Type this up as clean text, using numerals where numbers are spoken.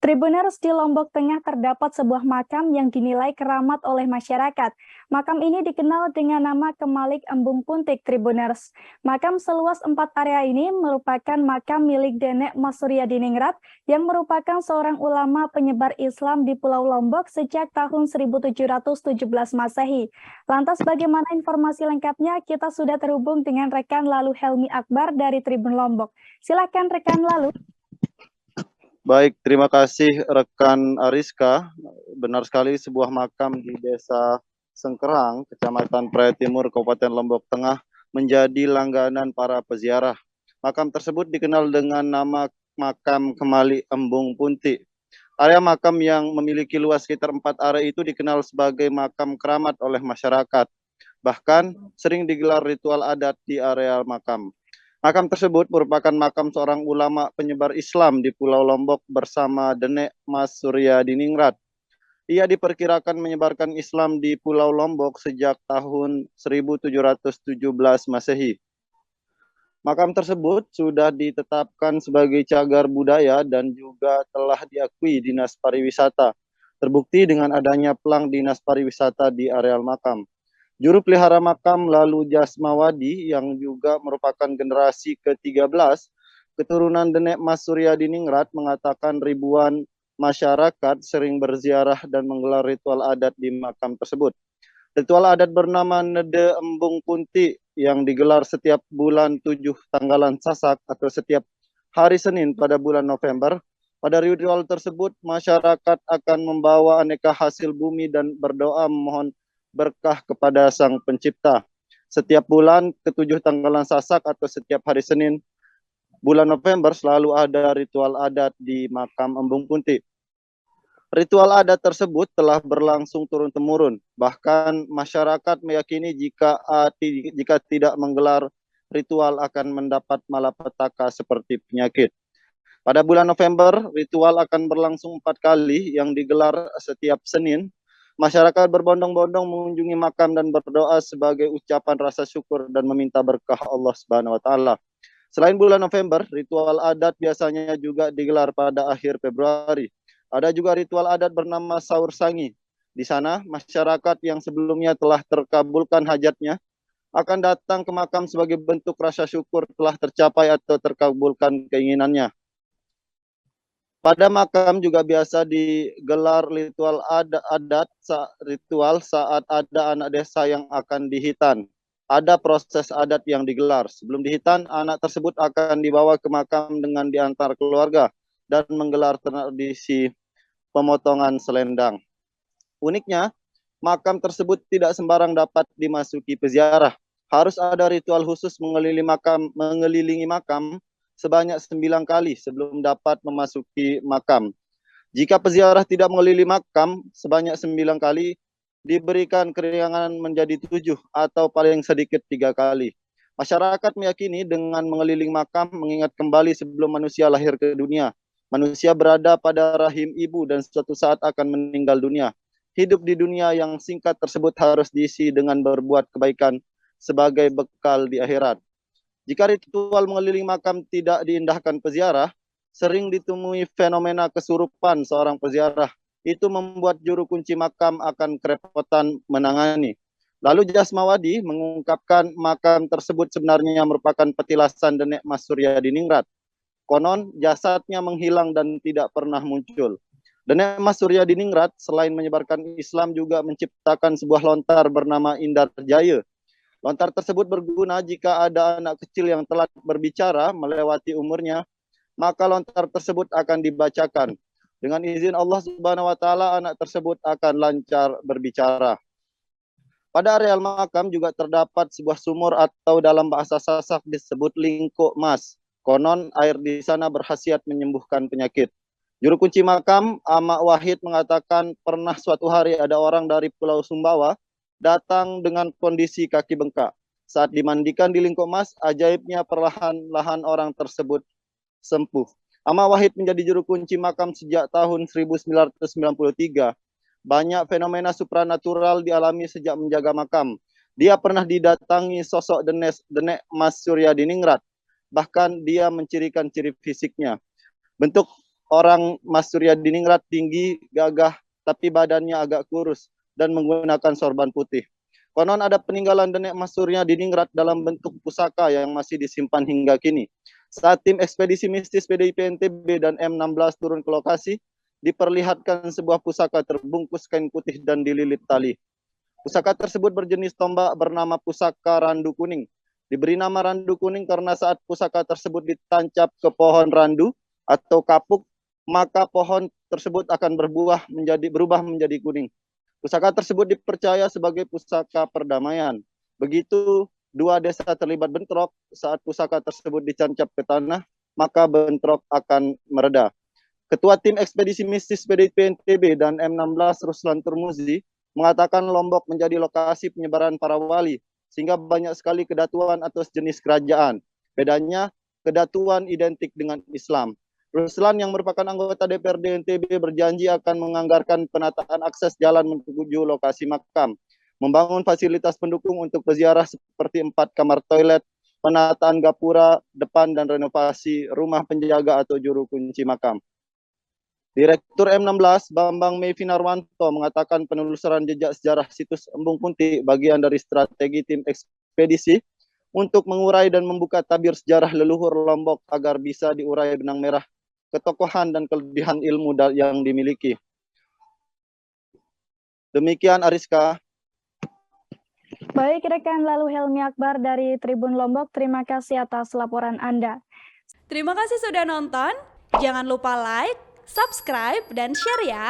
Tribuners, di Lombok Tengah terdapat sebuah makam yang dinilai keramat oleh masyarakat. Makam ini dikenal dengan nama Kemalik Embung Puntik Tribuners. Makam seluas 4 area ini merupakan makam milik Denek Mas Suryadiningrat yang merupakan seorang ulama penyebar Islam di Pulau Lombok sejak tahun 1717 Masehi. Lantas bagaimana informasi lengkapnya? Kita sudah terhubung dengan rekan Lalu Helmi Akbar dari Tribun Lombok. Silakan rekan Lalu. Baik, terima kasih rekan Ariska. Benar sekali, sebuah makam di Desa Sengkerang, Kecamatan Praia Timur, Kabupaten Lombok Tengah, menjadi langganan para peziarah. Makam tersebut dikenal dengan nama Makam Kemalik Embung Puntik. Area makam yang memiliki luas sekitar 4 area itu dikenal sebagai makam keramat oleh masyarakat. Bahkan sering digelar ritual adat di area makam. Makam tersebut merupakan makam seorang ulama penyebar Islam di Pulau Lombok bersama Denek Mas Suryadiningrat. Ia diperkirakan menyebarkan Islam di Pulau Lombok sejak tahun 1717 Masehi. Makam tersebut sudah ditetapkan sebagai cagar budaya dan juga telah diakui Dinas Pariwisata. Terbukti dengan adanya pelang Dinas Pariwisata di areal makam. Juru pelihara makam Lalu Jasmawadi yang juga merupakan generasi ke-13 keturunan Denek Mas Suryadiningrat mengatakan ribuan masyarakat sering berziarah dan menggelar ritual adat di makam tersebut. Ritual adat bernama Nede Embung Puntik yang digelar setiap bulan 7 tanggalan Sasak atau setiap hari Senin pada bulan November. Pada ritual tersebut, masyarakat akan membawa aneka hasil bumi dan berdoa memohon berkah kepada Sang Pencipta. Setiap bulan ke-7 tanggalan Sasak atau setiap hari Senin bulan November selalu ada ritual adat di makam Embung Puntik. Ritual adat tersebut telah berlangsung turun-temurun. Bahkan masyarakat meyakini jika tidak menggelar ritual akan mendapat malapetaka seperti penyakit. Pada bulan November, ritual akan berlangsung 4 kali yang digelar setiap Senin. Masyarakat berbondong-bondong mengunjungi makam dan berdoa sebagai ucapan rasa syukur dan meminta berkah Allah Subhanahu wa taala. Selain bulan November, ritual adat biasanya juga digelar pada akhir Februari. Ada juga ritual adat bernama Sahur Sangi. Di sana, masyarakat yang sebelumnya telah terkabulkan hajatnya akan datang ke makam sebagai bentuk rasa syukur telah tercapai atau terkabulkan keinginannya. Pada makam juga biasa digelar ritual adat saat ada anak desa yang akan dihitan. Ada proses adat yang digelar. Sebelum dihitan, anak tersebut akan dibawa ke makam dengan diantar keluarga dan menggelar tradisi pemotongan selendang. Uniknya, makam tersebut tidak sembarang dapat dimasuki peziarah. Harus ada ritual khusus mengelilingi makam sebanyak 9 kali sebelum dapat memasuki makam. Jika peziarah tidak mengelilingi makam sebanyak 9 kali, diberikan keringanan menjadi 7 atau paling sedikit 3 kali. Masyarakat meyakini dengan mengelilingi makam mengingat kembali sebelum manusia lahir ke dunia. Manusia berada pada rahim ibu dan suatu saat akan meninggal dunia. Hidup di dunia yang singkat tersebut harus diisi dengan berbuat kebaikan sebagai bekal di akhirat. Jika ritual mengelilingi makam tidak diindahkan peziarah, sering ditemui fenomena kesurupan seorang peziarah. Itu membuat juru kunci makam akan kerepotan menangani. Lalu Jasmawadi mengungkapkan makam tersebut sebenarnya merupakan petilasan Denek Mas Suryadiningrat. Konon jasadnya menghilang dan tidak pernah muncul. Denek Mas Suryadiningrat selain menyebarkan Islam juga menciptakan sebuah lontar bernama Indar Jaya. Lontar tersebut berguna jika ada anak kecil yang telah berbicara melewati umurnya, maka lontar tersebut akan dibacakan. Dengan izin Allah Subhanahu wa taala, anak tersebut akan lancar berbicara. Pada areal makam juga terdapat sebuah sumur atau dalam bahasa Sasak disebut lingkuk mas. Konon air di sana berkhasiat menyembuhkan penyakit. Juru kunci makam, Amak Wahid, mengatakan pernah suatu hari ada orang dari Pulau Sumbawa datang dengan kondisi kaki bengkak. Saat dimandikan di lingkuk emas, ajaibnya perlahan-lahan orang tersebut sembuh. Amak Wahid menjadi juru kunci makam sejak tahun 1993. Banyak fenomena supranatural dialami sejak menjaga makam. Dia pernah didatangi sosok Denek Mas Suryadiningrat. Bahkan dia mencirikan ciri fisiknya. Bentuk orang Mas Surya Diningrat tinggi, gagah, tapi badannya agak kurus dan menggunakan sorban putih. Konon ada peninggalan nenek Mas Surya Diningrat dalam bentuk pusaka yang masih disimpan hingga kini. Saat tim ekspedisi mistis PDIP NTB dan M16 turun ke lokasi, diperlihatkan sebuah pusaka terbungkus kain putih dan dililit tali. Pusaka tersebut berjenis tombak bernama pusaka randu kuning. Diberi nama randu kuning karena saat pusaka tersebut ditancap ke pohon randu atau kapuk, maka pohon tersebut akan berubah menjadi kuning. Pusaka tersebut dipercaya sebagai pusaka perdamaian. Begitu dua desa terlibat bentrok, saat pusaka tersebut dicancap ke tanah, maka bentrok akan mereda. Ketua tim ekspedisi mistis PDIP NTB dan M16 Ruslan Turmuzi mengatakan Lombok menjadi lokasi penyebaran para wali, sehingga banyak sekali kedatuan atau sejenis kerajaan. Bedanya, kedatuan identik dengan Islam. Ruslan yang merupakan anggota DPRD NTB berjanji akan menganggarkan penataan akses jalan menuju lokasi makam, membangun fasilitas pendukung untuk peziarah seperti 4 kamar toilet, penataan gapura depan dan renovasi rumah penjaga atau juru kunci makam. Direktur M16 Bambang Mevi Narwanto mengatakan penelusuran jejak sejarah situs Embung Puntik bagian dari strategi tim ekspedisi untuk mengurai dan membuka tabir sejarah leluhur Lombok agar bisa diurai benang merah ketokohan dan kelebihan ilmu yang dimiliki. Demikian Ariska. Baik rekan, lalu Helmi Akbar dari Tribun Lombok, terima kasih atas laporan Anda. Terima kasih sudah nonton, jangan lupa like, subscribe, dan share ya.